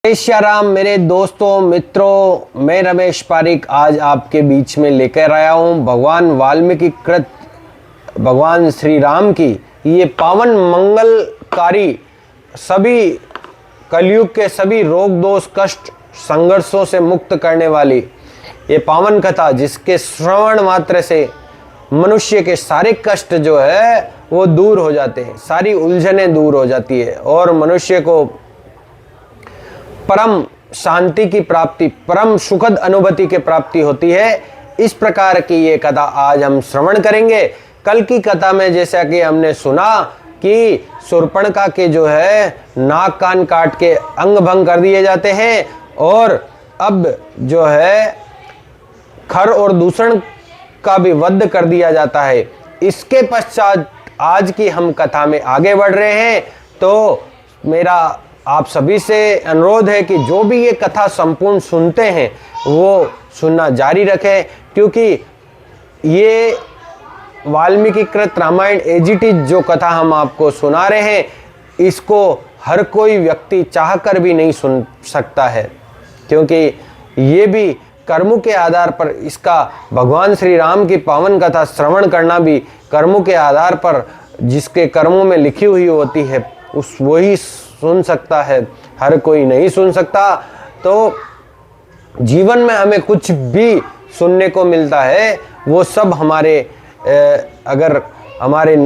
जय श्री राम मेरे दोस्तों मित्रों, मैं रमेश पारिक आज आपके बीच में लेकर आया हूँ भगवान वाल्मीकि कृत भगवान श्री राम की ये पावन मंगलकारी सभी कलयुग के सभी रोग दोष कष्ट संघर्षों से मुक्त करने वाली ये पावन कथा, जिसके श्रवण मात्र से मनुष्य के सारे कष्ट जो है वो दूर हो जाते हैं, सारी उलझनें दूर हो जाती है और मनुष्य को परम शांति की प्राप्ति, परम सुखद अनुभूति की प्राप्ति होती है। इस प्रकार की ये कथा आज हम श्रवण करेंगे। कल की कथा में जैसा कि हमने सुना कि शूर्पणखा के जो है नाक कान काट के अंग भंग कर दिए जाते हैं और अब जो है खर और दूषण का भी वध कर दिया जाता है। इसके पश्चात आज की हम कथा में आगे बढ़ रहे हैं, तो मेरा आप सभी से अनुरोध है कि जो भी ये कथा संपूर्ण सुनते हैं वो सुनना जारी रखें, क्योंकि ये वाल्मीकि कृत रामायण एजिटिज जो कथा हम आपको सुना रहे हैं, इसको हर कोई व्यक्ति चाहकर भी नहीं सुन सकता है, क्योंकि ये भी कर्मों के आधार पर इसका भगवान श्री राम की पावन कथा श्रवण करना भी कर्मों के आधार पर जिसके कर्मों में लिखी हुई होती है उस वही सुन सकता है, हर कोई नहीं सुन सकता। तो जीवन में हमें कुछ भी सुनने को मिलता है वो सब हमारे अगर हमारे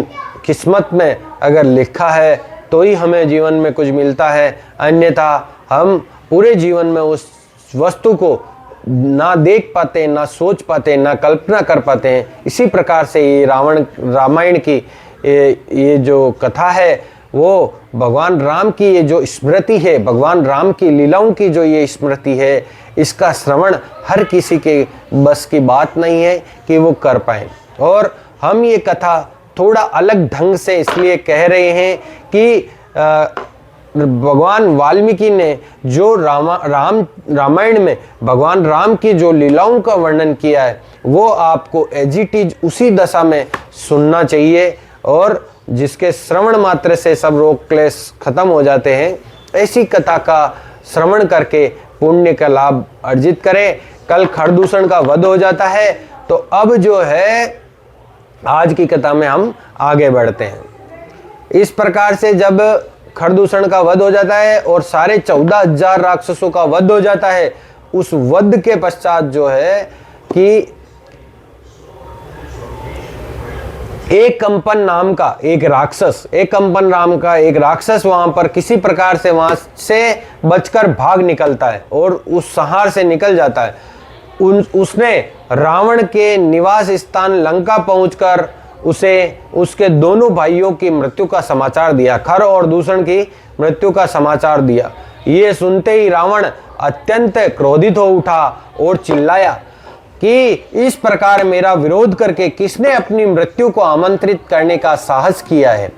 किस्मत में अगर लिखा है तो ही हमें जीवन में कुछ मिलता है, अन्यथा हम पूरे जीवन में उस वस्तु को ना देख पाते, ना सोच पाते, ना कल्पना कर पाते हैं। इसी प्रकार से ये रामायण की ये जो कथा है वो भगवान राम की ये जो स्मृति है, भगवान राम की लीलाओं की जो ये स्मृति है, इसका श्रवण हर किसी के बस की बात नहीं है कि वो कर पाए। और हम ये कथा थोड़ा अलग ढंग से इसलिए कह रहे हैं कि भगवान वाल्मीकि ने जो रामायण में भगवान राम की जो लीलाओं का वर्णन किया है वो आपको एज इट इज उसी दशा में सुनना चाहिए, और जिसके श्रवण मात्र से सब रोग क्लेश खत्म हो जाते हैं, ऐसी कथा का श्रवण करके पुण्य का लाभ अर्जित करें। कल खरदूषण का वध हो जाता है, तो अब जो है आज की कथा में हम आगे बढ़ते हैं। इस प्रकार से जब खरदूषण का वध हो जाता है और सारे 14,000 राक्षसों का वध हो जाता है, उस वध के पश्चात जो है कि एक कंपन नाम का एक राक्षस वहां पर किसी प्रकार से वहां से बचकर भाग निकलता है और उस संहार से निकल जाता है। उसने रावण के निवास स्थान लंका पहुंचकर उसे उसके दोनों भाइयों की मृत्यु का समाचार दिया, खर और दूषण की मृत्यु का समाचार दिया। ये सुनते ही रावण अत्यंत क्रोधित हो उठा और चिल्लाया कि इस प्रकार मेरा विरोध करके किसने अपनी मृत्यु को आमंत्रित करने का साहस किया है।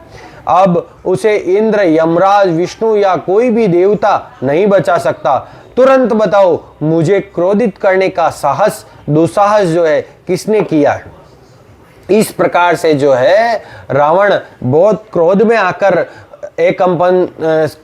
अब उसे इंद्र, यमराज, विष्णु या कोई भी देवता नहीं बचा सकता। तुरंत बताओ मुझे क्रोधित करने का साहस, दुस्साहस जो है किसने किया है। इस प्रकार से जो है रावण बहुत क्रोध में आकर एक कंपन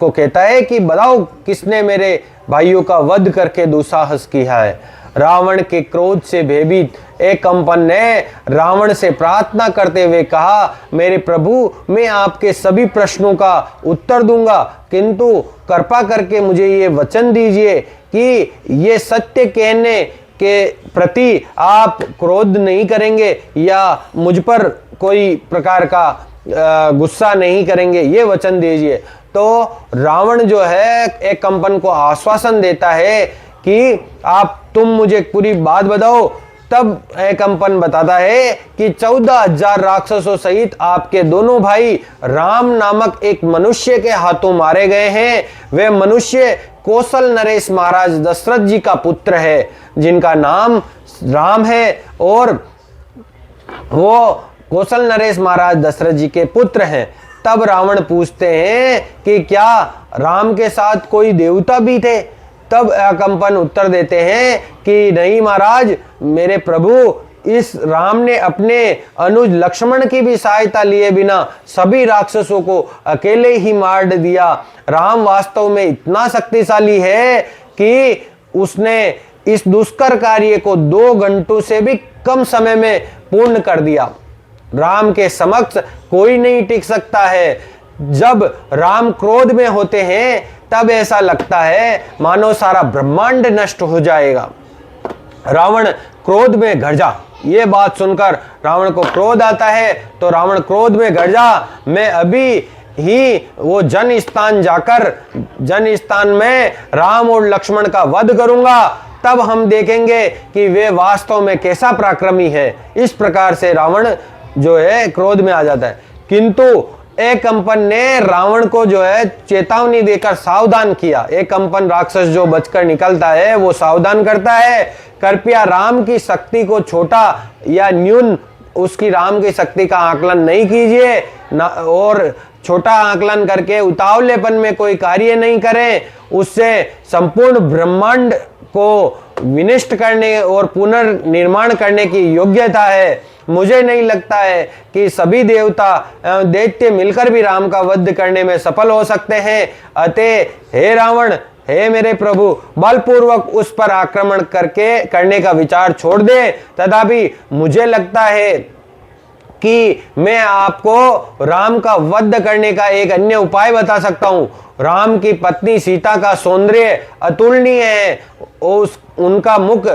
को कहता है कि बताओ किसने मेरे भाइयों का वध करके दुस्साहस किया है। रावण के क्रोध से भयभीत एक कंपन ने रावण से प्रार्थना करते हुए कहा, मेरे प्रभु, मैं आपके सभी प्रश्नों का उत्तर दूंगा, किंतु कृपा करके मुझे ये वचन दीजिए कि ये सत्य कहने के प्रति आप क्रोध नहीं करेंगे या मुझ पर कोई प्रकार का गुस्सा नहीं करेंगे, ये वचन दीजिए। तो रावण जो है एक कंपन को आश्वासन देता है कि तुम मुझे पूरी बात बताओ। तब एक कंपन बताता है कि 14,000 राक्षसों सहित आपके दोनों भाई राम नामक एक मनुष्य के हाथों मारे गए हैं। वे मनुष्य कौशल नरेश महाराज दशरथ जी का पुत्र है, जिनका नाम राम है, और वो कौशल नरेश महाराज दशरथ जी के पुत्र हैं। तब रावण पूछते हैं कि क्या राम के साथ कोई देवता भी थे। तब कंपन उत्तर देते हैं कि नहीं महाराज, मेरे प्रभु, इस राम ने अपने अनुज लक्ष्मण की भी सहायता लिए बिना सभी राक्षसों को अकेले ही मार दिया। राम वास्तव में इतना शक्तिशाली है कि उसने इस दुष्कर कार्य को 2 घंटों से भी कम समय में पूर्ण कर दिया। राम के समक्ष कोई नहीं टिक सकता है। जब राम क्रोध में होते हैं तब ऐसा लगता है मानो सारा ब्रह्मांड नष्ट हो जाएगा। रावण क्रोध में गरजा। ये बात सुनकर रावण को क्रोध आता है तो रावण क्रोध में गरजा, मैं अभी ही वो जन स्थान में राम और लक्ष्मण का वध करूंगा, तब हम देखेंगे कि वे वास्तव में कैसा पराक्रमी है। इस प्रकार से रावण जो है क्रोध में आ जाता है। किंतु एक कंपन ने रावण को जो है चेतावनी देकर सावधान किया। एक कंपन राक्षस जो बचकर निकलता है वो सावधान करता है, कृपया राम की शक्ति को छोटा या न्यून उसकी राम की शक्ति का आकलन नहीं कीजिए और छोटा आकलन करके उतावलेपन में कोई कार्य नहीं करें। उससे संपूर्ण ब्रह्मांड को विनष्ट करने और पुनर्निर्माण करने की योग्यता है। मुझे नहीं लगता है कि सभी देवता एवं दैत्य मिलकर भी राम का वध करने में सफल हो सकते हैं। अतः हे रावण, हे मेरे प्रभु, बलपूर्वक उस पर आक्रमण करने का विचार छोड़ दे। तथापि मुझे लगता है कि मैं आपको राम का वध करने का एक अन्य उपाय बता सकता हूं। राम की पत्नी सीता का सौंदर्य अतुलनीय है। उनका मुख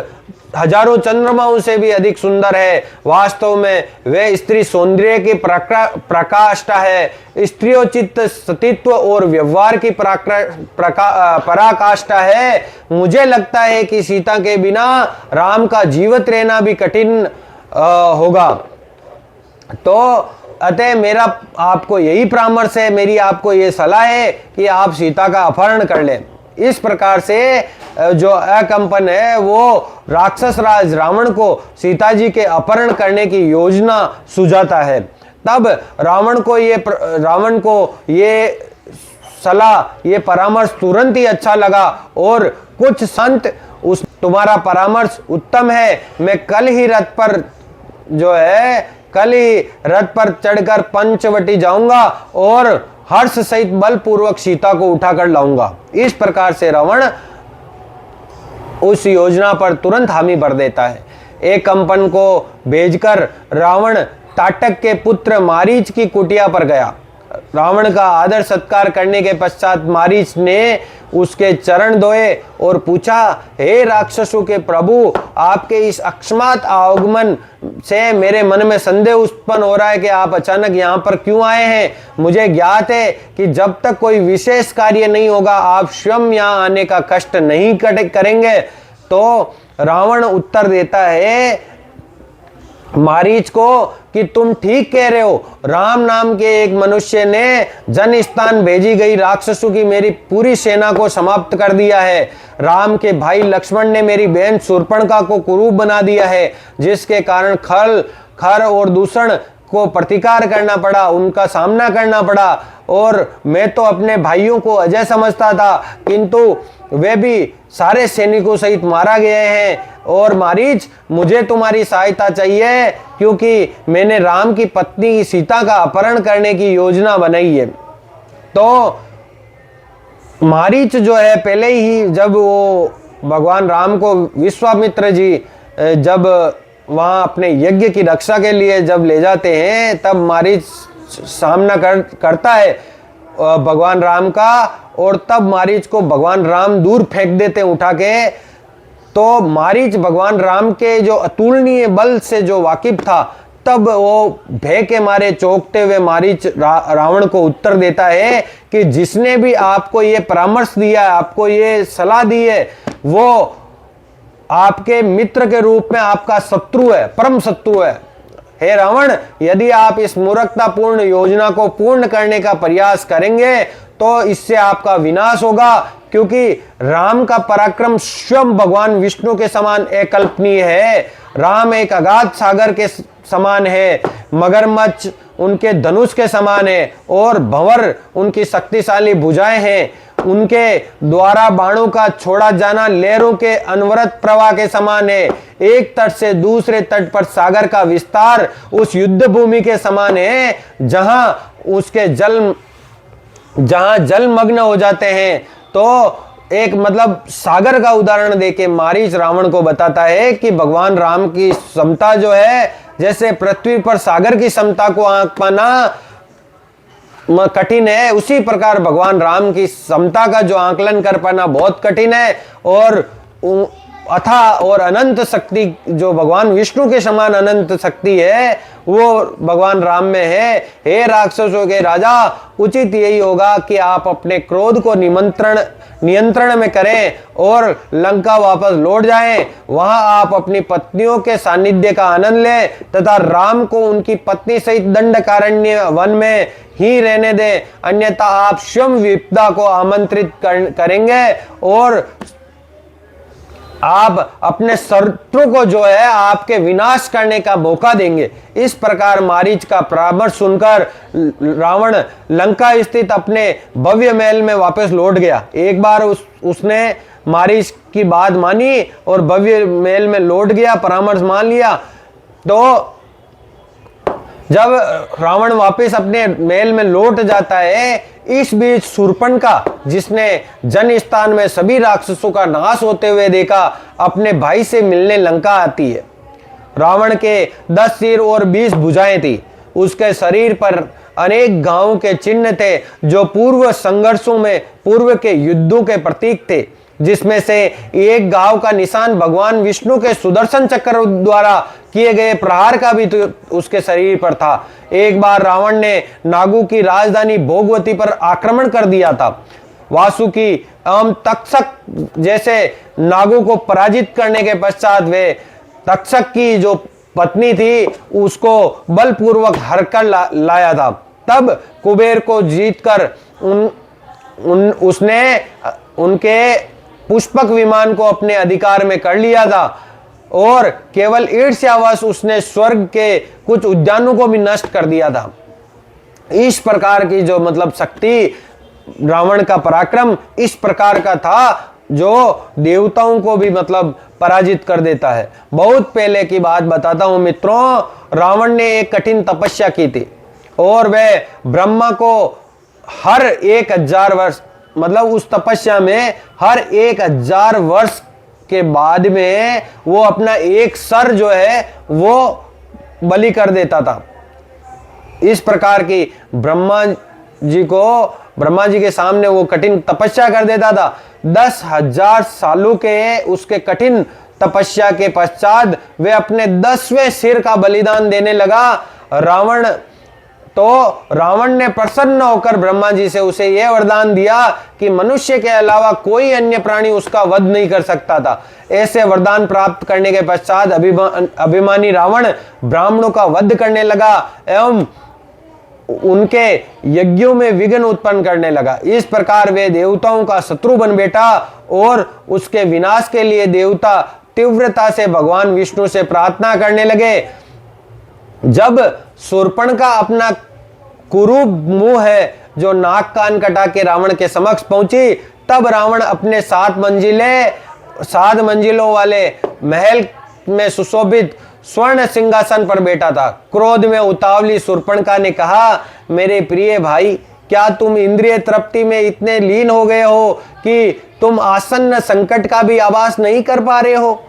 हजारों चंद्रमाओं से भी अधिक सुंदर है। वास्तव में वे स्त्री सौंदर्य की प्रकाष्ठा है, स्त्रियोचित सतीत्व और व्यवहार की पराकाष्ठा है। मुझे लगता है कि सीता के बिना राम का जीवित रहना भी कठिन होगा। तो अतः मेरा आपको यही परामर्श है, मेरी आपको यह सलाह है कि आप सीता का अपहरण कर लें। इस प्रकार से जो अकंपन है वो राक्षस राज रावण को सीता जी के अपहरण करने की योजना सुझाता है। तब रावण को ये सलाह, ये परामर्श तुरंत ही अच्छा लगा और कुछ संत, तुम्हारा परामर्श उत्तम है, मैं कल ही रथ पर चढ़कर पंचवटी जाऊंगा और हर्ष सहित बलपूर्वक सीता को उठाकर लाऊंगा। इस प्रकार से रावण उस योजना पर तुरंत हामी भर देता है। एक कंपन को भेजकर रावण ताटक के पुत्र मारीच की कुटिया पर गया। रावण का आदर सत्कार करने के पश्चात मारीच ने उसके चरण धोए और पूछा, हे राक्षसों के प्रभु, आपके इस अकस्मात आगमन से मेरे मन में संदेह उत्पन्न हो रहा है कि आप अचानक यहाँ पर क्यों आए हैं। मुझे ज्ञात है कि जब तक कोई विशेष कार्य नहीं होगा आप स्वयं यहाँ आने का कष्ट नहीं करेंगे। तो रावण उत्तर देता है मारीच को कि तुम ठीक कह रहे हो। राम नाम के एक मनुष्य ने जन स्थान भेजी गई राक्षसों की मेरी पूरी सेना को समाप्त कर दिया है। राम के भाई लक्ष्मण ने मेरी बहन शूर्पणखा को कुरूप बना दिया है, जिसके कारण खर और दूषण को प्रतिकार करना पड़ा, उनका सामना करना पड़ा। और मैं तो अपने भाइयों को अजय समझता था, किंतु वे भी सारे सैनिकों सहित मारा गए हैं। और मारीच, मुझे तुम्हारी सहायता चाहिए क्योंकि मैंने राम की पत्नी सीता का अपहरण करने की योजना बनाई है। तो मारीच जो है पहले ही, जब वो भगवान राम को विश्वामित्र जी जब वहाँ अपने यज्ञ की रक्षा के लिए जब ले जाते हैं, तब मारीच सामना करता है भगवान राम का, और तब मारीच को भगवान राम दूर फेंक देते हैं उठा के। तो मारीच भगवान राम के जो अतुलनीय बल से जो वाकिफ था, तब वो भय के मारे चौंकते हुए मारीच रावण को उत्तर देता है कि जिसने भी आपको ये परामर्श दिया है, आपको ये सलाह दी है, वो आपके मित्र के रूप में आपका शत्रु है, परम शत्रु है। हे रावण, यदि आप इस मूर्खतापूर्ण योजना को पूर्ण करने का प्रयास करेंगे तो इससे आपका विनाश होगा, क्योंकि राम का पराक्रम स्वयं भगवान विष्णु के समान अकल्पनीय है। राम एक अगाध सागर के समान है, मगरमच्छ उनके धनुष के समान है और भंवर उनकी शक्तिशाली भुजाएं हैं। उनके द्वारा बाणों का छोड़ा जाना लहरों के अनवरत प्रवाह के समान है। एक तट से दूसरे तट पर सागर का विस्तार उस युद्ध भूमि के समान है जहां जलमग्न हो जाते हैं। तो एक मतलब सागर का उदाहरण देके मारीच रावण को बताता है कि भगवान राम की समता जो है, जैसे पृथ्वी पर सागर की समता को आंक पाना कठिन है, उसी प्रकार भगवान राम की समता का जो आंकलन कर पाना बहुत कठिन है। और अथाह और अनंत शक्ति जो भगवान विष्णु के समान अनंत शक्ति है वो भगवान राम में है। हे राक्षसों के राजा, उचित यही होगा कि आप अपने क्रोध को नियंत्रण में करें और लंका वापस लौट जाएं। वहां आप अपनी पत्नियों के सानिध्य का आनंद लें तथा राम को उनकी पत्नी सहित दंडकारण्य वन में ही रहने दें, अन्यथा आप स्वयं विपदा को आमंत्रित करेंगे और आप अपने शत्रु को जो है आपके विनाश करने का मौका देंगे। इस प्रकार मारीच का परामर्श सुनकर रावण लंका स्थित अपने भव्य महल में वापस लौट गया। एक बार उसने मारीच की बात मानी और भव्य महल में लौट गया, परामर्श मान लिया। तो जब रावण वापस अपने महल में लौट जाता है, इस बीच शूर्पणखा, जिसने जन स्थान में सभी राक्षसों का नाश होते हुए देखा, अपने भाई से मिलने लंका आती है। रावण के 10 सिर और 20 भुजाएं थी। उसके शरीर पर अनेक घावों के चिन्ह थे जो पूर्व संघर्षों में पूर्व के युद्धों के प्रतीक थे, जिसमें से एक घाव का निशान भगवान विष्णु के सुदर्शन चक्र द्वारा किए गए प्रहार का भी तो उसके शरीर पर था। एक बार रावण ने नागों की राजधानी भोगवती पर आक्रमण कर दिया था। वासुकी एवं तक्षक जैसे नागों को पराजित करने के पश्चात वे तक्षक की जो पत्नी थी उसको बलपूर्वक हरकर लाया था। तब कुबेर को जीतकर उसने उनके पुष्पक विमान को अपने अधिकार में कर लिया था और केवल ईर्ष्यावश उसने स्वर्ग के कुछ उद्यानों को भी नष्ट कर दिया था। इस प्रकार की जो मतलब शक्ति, रावण का पराक्रम इस प्रकार का था जो देवताओं को भी मतलब पराजित कर देता है। बहुत पहले की बात बताता हूं मित्रों, रावण ने एक कठिन तपस्या की थी और वह ब्रह्मा को हर 1000 वर्ष मतलब उस तपस्या में हर 1000 वर्ष के बाद में वो अपना एक सर जो है वो बलि कर देता था। इस प्रकार की ब्रह्मा जी के सामने वो कठिन तपस्या कर देता था। 10,000 सालों के उसके कठिन तपस्या के पश्चात वे अपने 10वें सिर का बलिदान देने लगा। रावण ने प्रसन्न होकर ब्रह्मा जी से उसे यह वरदान दिया कि मनुष्य के अलावा कोई अन्य प्राणी उसका वध नहीं कर सकता था। ऐसे वरदान प्राप्त करने के पश्चात अभिमानी रावण ब्राह्मणों का वध करने लगा एवं उनके यज्ञों में विघ्न उत्पन्न करने लगा। इस प्रकार वे देवताओं का शत्रु बन बैठा और उसके विनाश के लिए देवता तीव्रता से भगवान विष्णु से प्रार्थना करने लगे। जब शूर्पणखा अपना कुरूप मुंह है जो नाक कान कटा के रावण के समक्ष पहुंची, तब रावण अपने 7 मंजिलों वाले महल में सुशोभित स्वर्ण सिंहासन पर बैठा था। क्रोध में उतावली शूर्पणखा ने कहा, मेरे प्रिय भाई, क्या तुम इंद्रिय तृप्ति में इतने लीन हो गए हो कि तुम आसन्न संकट का भी आभास नहीं कर पा रहे हो?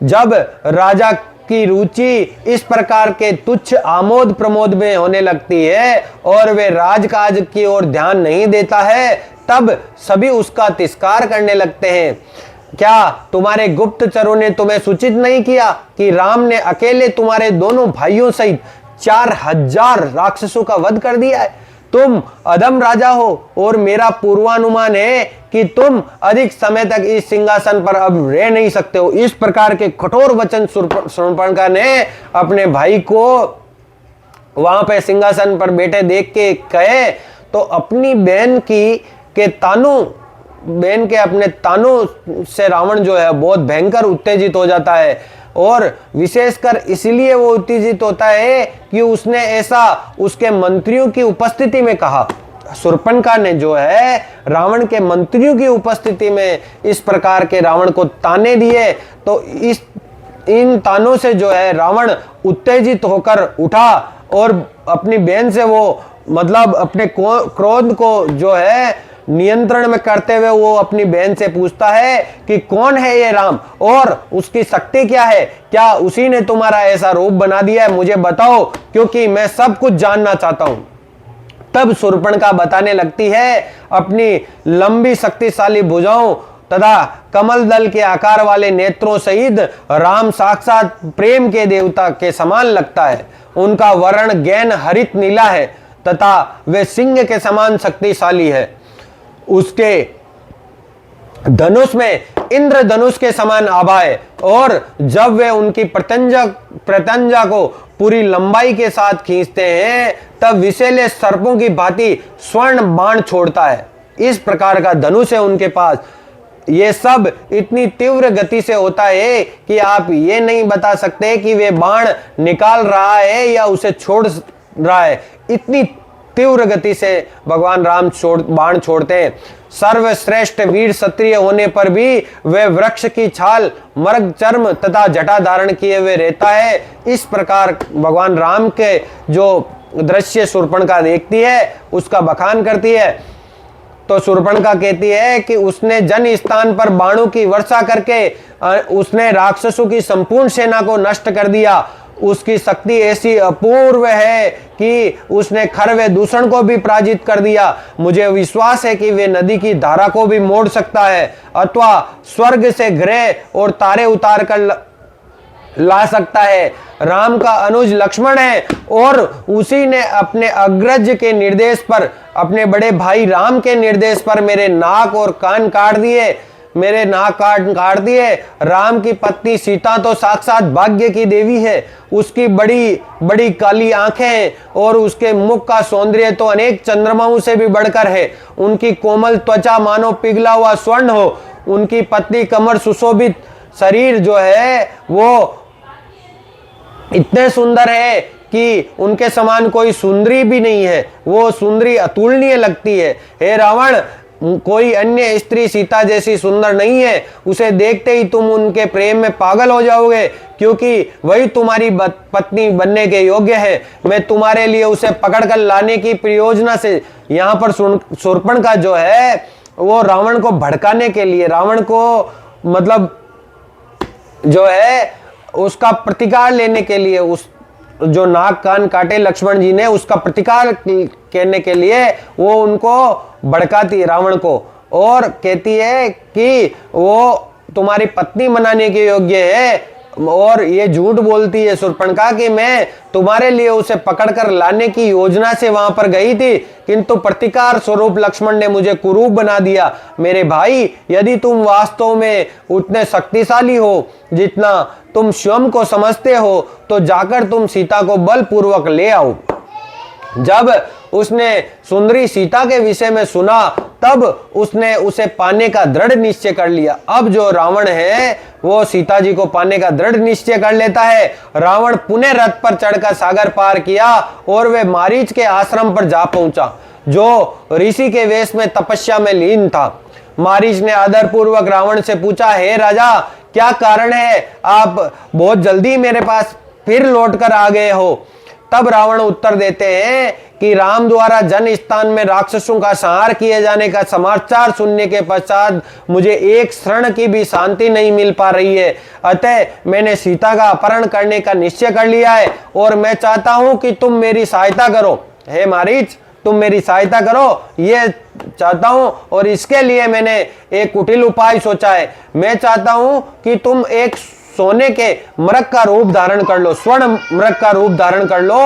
जब राजा की रुचि इस प्रकार के तुच्छ आमोद प्रमोद में होने लगती है और वे राजकाज की ओर ध्यान नहीं देता है, तब सभी उसका तिरस्कार करने लगते हैं। क्या तुम्हारे गुप्तचरों ने तुम्हें सूचित नहीं किया कि राम ने अकेले तुम्हारे दोनों भाइयों सहित 4000 राक्षसों का वध कर दिया है? तुम अधम राजा हो और मेरा पूर्वानुमान है कि तुम अधिक समय तक इस सिंहासन पर अब रह नहीं सकते हो। इस प्रकार के कठोर वचन शूर्पणखा ने अपने भाई को वहां पे सिंहासन पर बैठे देख के कहे तो अपनी बहन के अपने तानों से रावण जो है बहुत भयंकर उत्तेजित हो जाता है और विशेषकर इसलिए वो उत्तेजित होता है कि उसने ऐसा उसके मंत्रियों की उपस्थिति में कहा। शूर्पणखा ने जो है रावण के मंत्रियों की उपस्थिति में इस प्रकार के रावण को ताने दिए, तो इन तानों से जो है रावण उत्तेजित होकर उठा और अपनी बहन से वो मतलब अपने क्रोध को जो है नियंत्रण में करते हुए वो अपनी बहन से पूछता है कि कौन है ये राम और उसकी शक्ति क्या है, क्या उसी ने तुम्हारा ऐसा रूप बना दिया है, मुझे बताओ क्योंकि मैं सब कुछ जानना चाहता हूं। तब शूर्पणखा बताने लगती है अपनी लंबी शक्तिशाली भुजाओं तथा कमल दल के आकार वाले नेत्रों सहित राम साक्षात प्रेम के देवता के समान लगता है। उनका वर्ण गैन हरित नीला है तथा वे सिंह के समान शक्तिशाली है। उसके धनुष में इंद्र धनुष के समान आभा है और जब वे उनकी प्रत्यंजा को पूरी लंबाई के साथ खींचते हैं तब विषैले सर्पों की भांति स्वर्ण बाण छोड़ता है। इस प्रकार का धनुष है उनके पास। ये सब इतनी तीव्र गति से होता है कि आप ये नहीं बता सकते कि वे बाण निकाल रहा है या उसे छोड़ रहा है। इतनी तीव्र गति से भगवान राम बाण छोड़ते हैं। सर्वश्रेष्ठ वीर क्षत्रिय होने पर भी वे वृक्ष की छाल, मर्ग चर्म तथा जटा धारण किए हुए रहता है। इस प्रकार भगवान राम के जो दृश्य शूर्पणखा देखती है उसका बखान करती है। तो शूर्पणखा कहती है कि उसने जन स्थान पर बाणों की वर्षा करके उसने राक्षसों की संपूर्ण सेना को नष्ट कर दिया। उसकी शक्ति ऐसी अपूर्व है कि उसने खरवे दूषण को भी पराजित कर दिया। मुझे विश्वास है कि वे नदी की धारा को भी मोड़ सकता है अथवा स्वर्ग से ग्रह और तारे उतार कर ला सकता है। राम का अनुज लक्ष्मण है और उसी ने अपने अग्रज के निर्देश पर, अपने बड़े भाई राम के निर्देश पर मेरे नाक और कान काट दिए। राम की पत्नी सीता तो साक्षात भाग्य की देवी है। उसकी बड़ी बड़ी काली आंखें हैं और उसके मुख का सौंदर्य तो अनेक चंद्रमाओं से भी बढ़कर है। उनकी कोमल त्वचा मानो पिघला हुआ स्वर्ण हो। उनकी पतली कमर सुशोभित शरीर जो है वो इतने सुंदर है कि उनके समान कोई सुंदरी भी नहीं है। वो सुंदरी अतुलनीय लगती है। हे रावण, कोई अन्य स्त्री सीता जैसी सुंदर नहीं है। उसे देखते ही तुम उनके प्रेम में पागल हो जाओगे क्योंकि वही तुम्हारी पत्नी बनने के योग्य है। मैं तुम्हारे लिए उसे पकड़कर लाने की प्रयोजना से, यहाँ पर शूर्पणखा जो है वो रावण को भड़काने के लिए, रावण को मतलब जो है उसका प्रतिकार लेने के लिए, उस जो नाक कान काटे लक्ष्मण जी ने उसका प्रतिकार करने के लिए वो उनको भड़काती है रावण को और कहती है कि वो तुम्हारी पत्नी बनाने के योग्य है। और ये झूठ बोलती है शूर्पणखा कि मैं तुम्हारे लिए उसे पकड़कर लाने की योजना से वहां पर गई थी, किंतु प्रतिकार स्वरूप लक्ष्मण ने मुझे कुरूप बना दिया। मेरे भाई, यदि तुम वास्तव में उतने शक्तिशाली हो जितना तुम स्वयं को समझते हो तो जाकर तुम सीता को बलपूर्वक ले आओ। जब उसने सुंदरी सीता के विषय में सुना तब उसने उसे पाने का दृढ़ निश्चय कर लिया। अब जो रावण है वो सीता जी को पाने का दृढ़ निश्चय कर लेता है। रावण पुनः रथ पर चढ़कर सागर पार किया और वे मारीच के आश्रम पर जा पहुंचा जो ऋषि के वेश में तपस्या में लीन था। मारीच ने आदर पूर्वक रावण से पूछा, हे राजा, क्या कारण है आप बहुत जल्दी मेरे पास फिर लौट कर आ गए हो? तब रावण उत्तर देते हैं कि राम द्वारा जन स्थान में राक्षसों का संहार किए जाने का समाचार सुनने के पश्चात मुझे एक क्षण की भी शांति नहीं मिल पा रही है। अतः मैंने सीता का अपहरण करने का निश्चय कर लिया है और मैं चाहता हूं कि तुम मेरी सहायता करो। हे मारीच, तुम मेरी सहायता करो, ये चाहता हूं और इसके लिए मैंने एक कुटिल उपाय सोचा है। मैं चाहता हूं कि तुम एक सोने के मृग का रूप धारण कर लो, स्वर्ण मृग का रूप धारण कर लो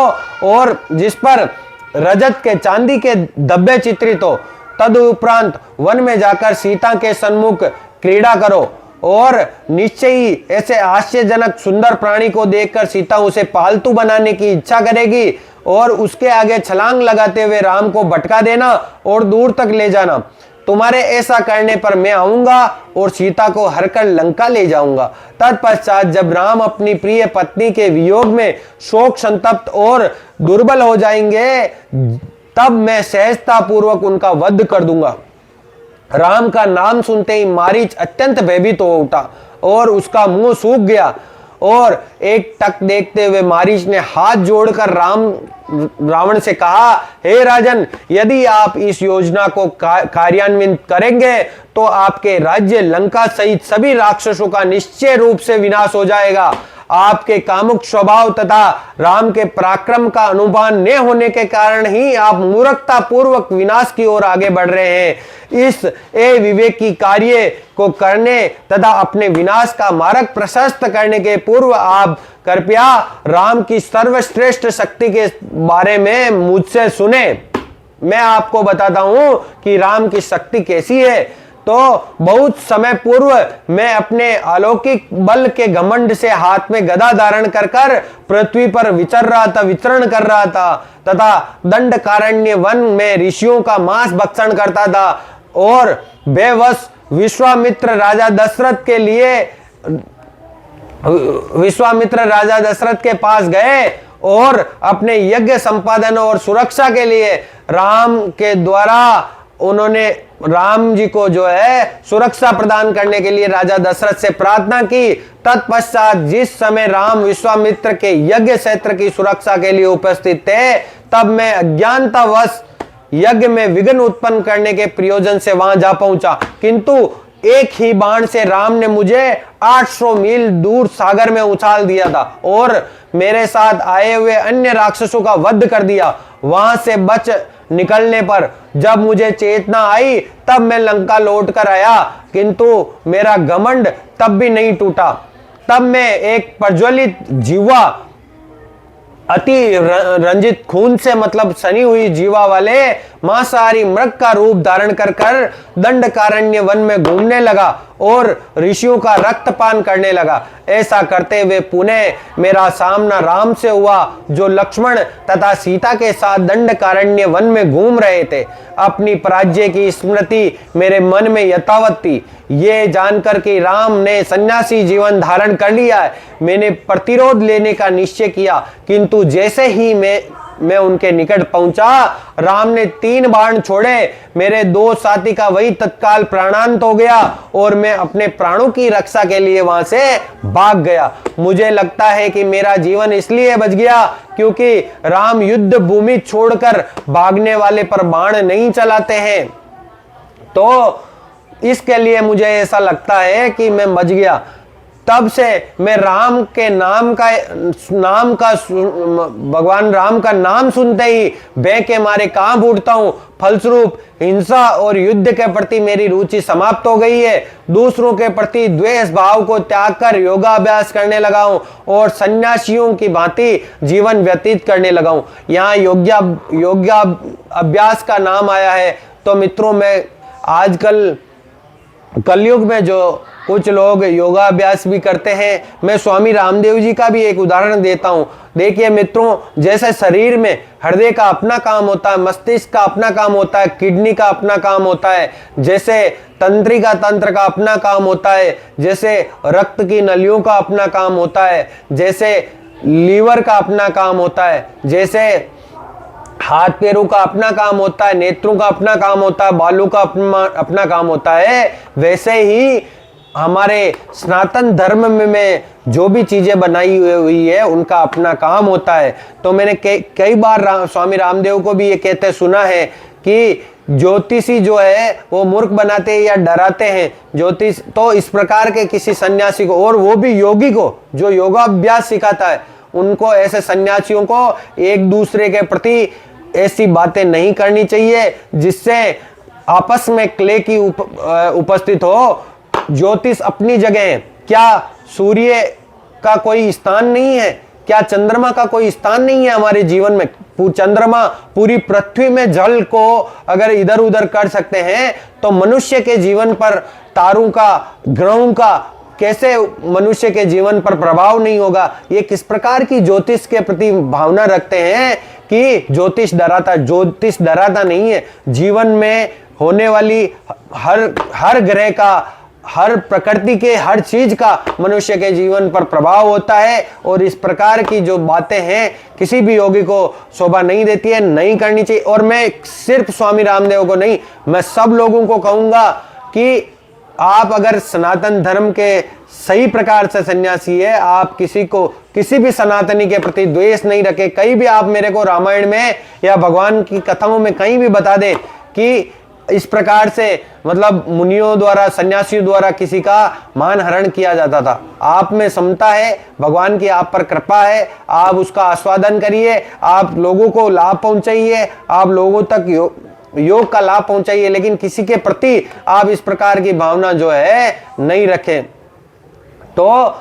और जिस पर रजत के चांदी के धब्बे चित्रित हो। तदुपरांत वन में जाकर सीता के सन्मुख क्रीड़ा करो और निश्चय ही ऐसे आश्चर्यजनक सुंदर प्राणी को देखकर सीता उसे पालतू बनाने की इच्छा करेगी और उसके आगे छलांग लगाते हुए राम को भटका देना और दूर तक ले जाना। तुम्हारे ऐसा करने पर मैं आऊंगा और सीता को हरकर लंका ले जाऊंगा। तत्पश्चात जब राम अपनी प्रिय पत्नी के वियोग में शोक संतप्त और दुर्बल हो जाएंगे तब मैं सहजता पूर्वक उनका वध कर दूंगा। राम का नाम सुनते ही मारीच अत्यंत भयभीत हो उठा और उसका मुंह सूख गया और एक टक देखते हुए मारीच ने हाथ जोड़कर रावण से कहा, हे राजन, यदि आप इस योजना को कार्यान्वित करेंगे तो आपके राज्य लंका सहित सभी राक्षसों का निश्चय रूप से विनाश हो जाएगा। आपके कामुक स्वभाव तथा राम के पराक्रम का अनुमान न होने के कारण ही आप मूर्खता पूर्वक विनाश की ओर आगे बढ़ रहे हैं। इस विवेकी कार्य को करने तथा अपने विनाश का मार्ग प्रशस्त करने के पूर्व आप कृपया राम की सर्वश्रेष्ठ शक्ति के बारे में मुझसे सुने। मैं आपको बताता हूं कि राम की शक्ति कैसी है। तो बहुत समय पूर्व मैं अपने अलौकिक बल के घमंड से हाथ में गदा धारण कर पृथ्वी पर विचरण कर रहा था तथा दंडकारण्य वन में ऋषियों का मांस भक्षण करता था और बेवश विश्वामित्र राजा दशरथ के पास गए और अपने यज्ञ संपादन और सुरक्षा के लिए राम के द्वारा उन्होंने राम जी को जो है सुरक्षा प्रदान करने के लिए राजा दशरथ से प्रार्थना की। तत्पश्चात जिस समय राम विश्वामित्र के यज्ञ क्षेत्र की सुरक्षा के लिए उपस्थित थे, तब मैं अज्ञानतावश यज्ञ में विघ्न उत्पन्न करने के प्रयोजन से वहां जा पहुंचा, किंतु एक ही बाण से राम ने मुझे 800 मील दूर सागर में उछाल दिया था और मेरे साथ आए हुए अन्य राक्षसों का वध कर दिया। वहां से बच निकलने पर जब मुझे चेतना आई तब मैं लंका लौट कर आया, किंतु मेरा घमंड तब भी नहीं टूटा। तब मैं एक प्रज्वलित जीवा, अति रंजित खून से मतलब सनी हुई जीवा वाले मांसाहारी मृग का रूप धारण कर दंडकारण्य वन में घूमने लगा और ऋषियों का रक्तपान करने लगा। ऐसा करते हुए पुनः मेरा सामना राम से हुआ, जो लक्ष्मण तथा सीता के साथ दंडकारण्य वन में घूम रहे थे। अपनी पराजय की स्मृति मेरे मन में यथावत थी। ये जानकर कि राम ने सन्यासी जीवन धारण कर लिया है, मैंने प्रतिरोध लेने का निश्चय किया, किंतु जैसे ही मैं उनके निकट पहुंचा, राम ने 3 बाण छोड़े। मेरे 2 साथी का वही तत्काल प्राणांत हो गया और मैं अपने प्राणों की रक्षा के लिए वहां से भाग गया। मुझे लगता है कि मेरा जीवन इसलिए बच गया क्योंकि राम युद्ध भूमि छोड़कर भागने वाले पर बाण नहीं चलाते हैं। तो इसके लिए मुझे ऐसा लगता है कि मैं बच गया। तब से मैं राम के नाम का भगवान राम का नाम सुनते ही भय के मारे कांप उठता हूं। फलस्वरूप हिंसा और युद्ध के प्रति मेरी रुचि समाप्त हो गई है। दूसरों के प्रति द्वेष भाव को त्याग कर योगाभ्यास करने लगा हूं और सन्यासियों की भांति जीवन व्यतीत करने लगा हूं। यहाँ योगाभ्यास का नाम आया है। तो मित्रों, मैं आजकल कलयुग में जो कुछ लोग योगाभ्यास भी करते हैं, मैं स्वामी रामदेव जी का भी एक उदाहरण देता हूं। देखिए मित्रों, जैसे शरीर में हृदय का अपना काम होता है, मस्तिष्क का अपना काम होता है, किडनी का अपना काम होता है, जैसे तंत्रिका तंत्र का अपना काम होता है, जैसे रक्त की नलियों का अपना काम होता है, जैसे लीवर का अपना काम होता है, जैसे हाथ पैरों का अपना काम होता है, नेत्रों का अपना काम होता है, बालों का अपना काम होता है, वैसे ही हमारे सनातन धर्म में जो भी चीजें बनाई हुई है उनका अपना काम होता है। तो मैंने कई बार स्वामी रामदेव को भी ये कहते सुना है कि ज्योतिषी जो है वो मूर्ख बनाते हैं या डराते हैं। ज्योतिष तो इस प्रकार के किसी सन्यासी को, और वो भी योगी को जो योगाभ्यास सिखाता है, उनको, ऐसे सन्यासियों को एक दूसरे के प्रति ऐसी बातें नहीं करनी चाहिए जिससे आपस में क्ले की उपस्थित हो। ज्योतिष अपनी जगह है। क्या सूर्य का कोई स्थान नहीं है? क्या चंद्रमा का कोई स्थान नहीं है हमारे जीवन में? चंद्रमा पूरी पृथ्वी में जल को अगर इधर उधर कर सकते हैं, तो मनुष्य के जीवन पर तारों का, ग्रहों का कैसे मनुष्य के जीवन पर प्रभाव नहीं होगा? ये किस प्रकार की ज्योतिष के प्रति भावना रखते हैं कि ज्योतिष डराता नहीं है। जीवन में होने वाली हर ग्रह का, हर प्रकृति के हर चीज का मनुष्य के जीवन पर प्रभाव होता है, और इस प्रकार की जो बातें हैं किसी भी योगी को शोभा नहीं देती है, नहीं करनी चाहिए। और मैं सिर्फ स्वामी रामदेव को नहीं, मैं सब लोगों को कहूंगा कि आप अगर सनातन धर्म के सही प्रकार से सन्यासी है, आप किसी भी सनातनी के प्रति द्वेष नहीं रखे। कहीं भी आप मेरे को रामायण में या भगवान की कथाओं में कहीं भी बता दें कि इस प्रकार से मतलब मुनियों द्वारा, सन्यासियों द्वारा किसी का मान हरण किया जाता था। आप में समता है, भगवान की आप पर कृपा है, आप उसका आस्वादन करिए, आप लोगों को लाभ पहुंचाइए, आप लोगों तक योग का लाभ पहुंचाइए, लेकिन किसी के प्रति आप इस प्रकार की भावना जो है नहीं रखें। तो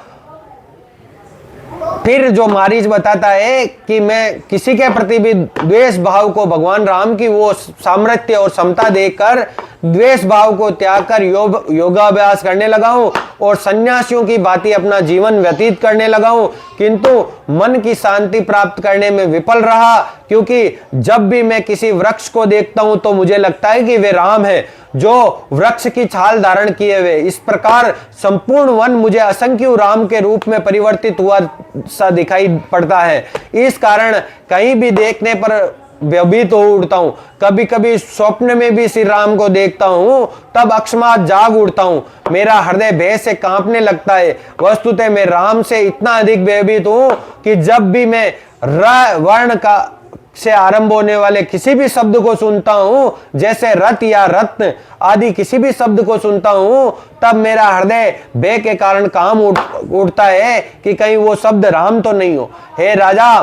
फिर जो मारीच बताता है कि मैं किसी के प्रति भी द्वेष भाव को भगवान राम की वो सामर्थ्य और समता देखकर द्वेष भाव को त्याग कर योगाभ्यास करने लगा हूं और सन्यासियों की भांति अपना जीवन व्यतीत करने लगा हूं, किंतु मन की शांति प्राप्त करने में विफल रहा, क्योंकि जब भी मैं किसी वृक्ष को देखता हूं तो मुझे लगता है कि वे राम है जो वृक्ष की छाल धारण किए हुए। इस प्रकार संपूर्ण वन मुझे असंख्य राम के रूप में परिवर्तित हुआ सा दिखाई पड़ता है। इस कारण कहीं भी देखने पर भयभीत हो उठता हूं। कभी कभी स्वप्न में भी श्री राम को देखता हूं, तब अकस्मात जाग उठता हूं। मेरा हृदय भय से कांपने लगता है। वस्तुतः मैं राम से इतना अधिक भयभीत हूं कि जब भी मैं र वर्ण का से आरंभ होने वाले किसी भी शब्द को सुनता हूं, जैसे रथ या रत्न आदि किसी भी शब्द को सुनता हूं, तब मेरा हृदय भय के कारण काम उठता है कि कहीं वो शब्द राम तो नहीं हो। हे राजा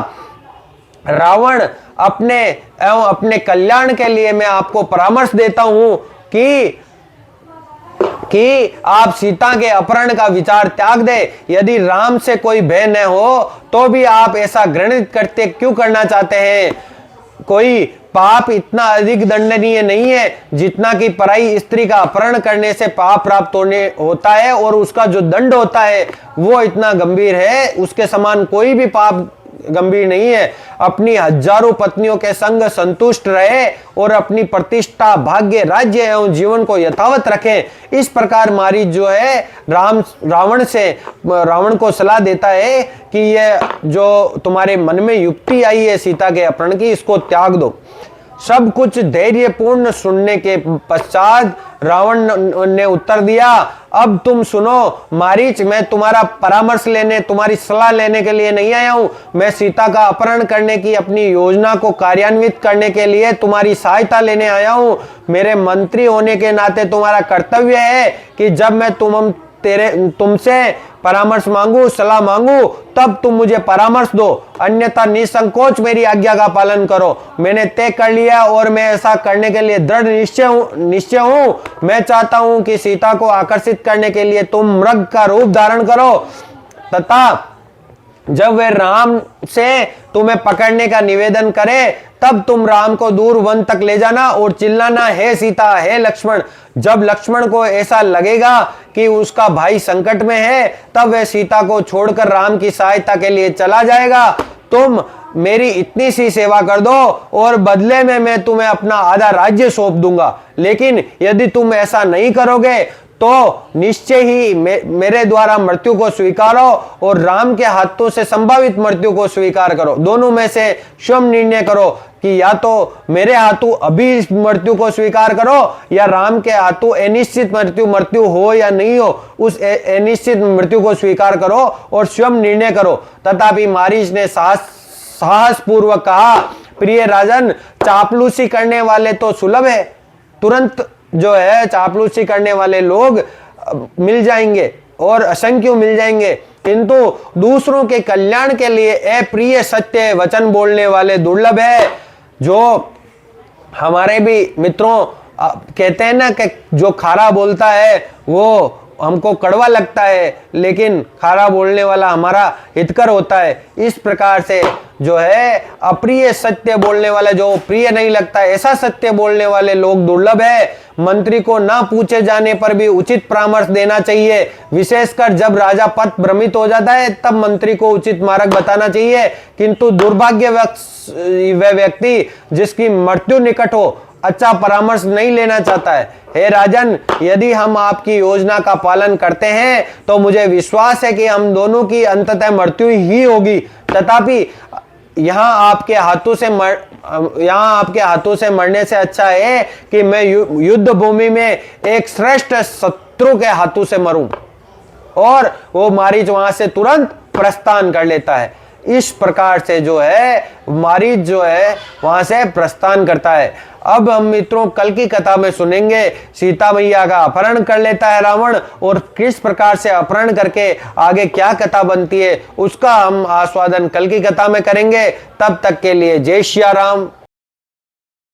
रावण, अपने कल्याण के लिए मैं आपको परामर्श देता हूं कि आप सीता के अपहरण का विचार त्याग दे। यदि राम से कोई भय न हो तो भी आप ऐसा घृणित करते क्यों करना चाहते हैं? कोई पाप इतना अधिक दंडनीय नहीं है जितना कि पराई स्त्री का अपहरण करने से पाप प्राप्त होता है, और उसका जो दंड होता है वो इतना गंभीर है, उसके समान कोई भी पाप गंभीर नहीं है। अपनी हजारों पत्नियों के संग संतुष्ट रहे और अपनी प्रतिष्ठा, भाग्य, राज्य एवं जीवन को यथावत रखें। इस प्रकार मारीच जो है रावण को सलाह देता है कि ये जो तुम्हारे मन में युक्ति आई है सीता के अपहरण की, इसको त्याग दो। सब कुछ धैर्यपूर्ण सुनने के पश्चात रावण ने उत्तर दिया, अब तुम सुनो मारीच, मैं तुम्हारा परामर्श लेने, तुम्हारी सलाह लेने के लिए नहीं आया हूं। मैं सीता का अपहरण करने की अपनी योजना को कार्यान्वित करने के लिए तुम्हारी सहायता लेने आया हूं। मेरे मंत्री होने के नाते तुम्हारा कर्तव्य है कि जब मैं तुमसे परामर्श मांगू, सलाह मांगू, तब तुम मुझे परामर्श दो, अन्यथा निसंकोच मेरी आज्ञा का पालन करो। मैंने तय कर लिया और मैं ऐसा करने के लिए दृढ़ निश्चय हूं। मैं चाहता हूं कि सीता को आकर्षित करने के लिए तुम मृग का रूप धारण करो, तथा जब वे राम से तुम्हें पकड़ने का निवेदन करे तब तुम राम को दूर वन तक ले जाना और चिल्लाना, हे सीता, हे लक्ष्मण। जब लक्ष्मण को ऐसा लगेगा कि उसका भाई संकट में है, तब वह सीता को छोड़कर राम की सहायता के लिए चला जाएगा। तुम मेरी इतनी सी सेवा कर दो और बदले में मैं तुम्हें अपना आधा राज्य सौंप दूंगा। लेकिन यदि तुम ऐसा नहीं करोगे तो निश्चय ही मेरे द्वारा मृत्यु को स्वीकारो और राम के हाथों से संभावित मृत्यु को स्वीकार करो। दोनों में से स्वयं निर्णय करो कि या तो मेरे हाथों अभी इस मृत्यु को स्वीकार करो, या राम के हाथों अनिश्चित मृत्यु हो या नहीं हो, उस अनिश्चित मृत्यु को स्वीकार करो और स्वयं निर्णय करो। तथापि मारीच ने साहस पूर्वक कहा, प्रिय राजन, चापलूसी करने वाले तो सुलभ है, तुरंत जो है चापलूसी करने वाले लोग मिल जाएंगे और असंख्य मिल जाएंगे, किंतु दूसरों के कल्याण के लिए अप्रिय सत्य वचन बोलने वाले दुर्लभ है। जो हमारे भी मित्रों कहते हैं ना कि जो खारा बोलता है वो हमको कड़वा लगता है, लेकिन खारा बोलने वाला हमारा हितकर होता है। इस प्रकार से जो है अप्रिय सत्य बोलने वाला, जो प्रिय नहीं लगता है, ऐसा सत्य बोलने वाले लोग दुर्लभ है। मंत्री को ना पूछे जाने पर भी उचित परामर्श देना चाहिए, विशेषकर जब राजा पथ भ्रमित हो जाता है, तब मंत्री को उचित मार्ग बताना चाहिए। किंतु दुर्भाग्य वह व्यक्ति जिसकी मृत्यु निकट हो अच्छा परामर्श नहीं लेना चाहता है। हे राजन, यदि हम आपकी योजना का पालन करते हैं तो मुझे विश्वास है कि हम दोनों की अंततः मृत्यु ही होगी। तथापि यहाँ आपके हाथों से मरने से अच्छा है कि मैं युद्ध भूमि में एक श्रेष्ठ शत्रु के हाथों से मरूं। और वो मारीच वहां से तुरंत प्रस्थान कर लेता है। इस प्रकार से जो है मारीच जो है वहां से प्रस्थान करता है। अब हम मित्रों कल की कथा में सुनेंगे सीता मैया का अपहरण कर लेता है रावण, और किस प्रकार से अपहरण करके आगे क्या कथा बनती है उसका हम आस्वादन कल की कथा में करेंगे। तब तक के लिए जय श्री राम।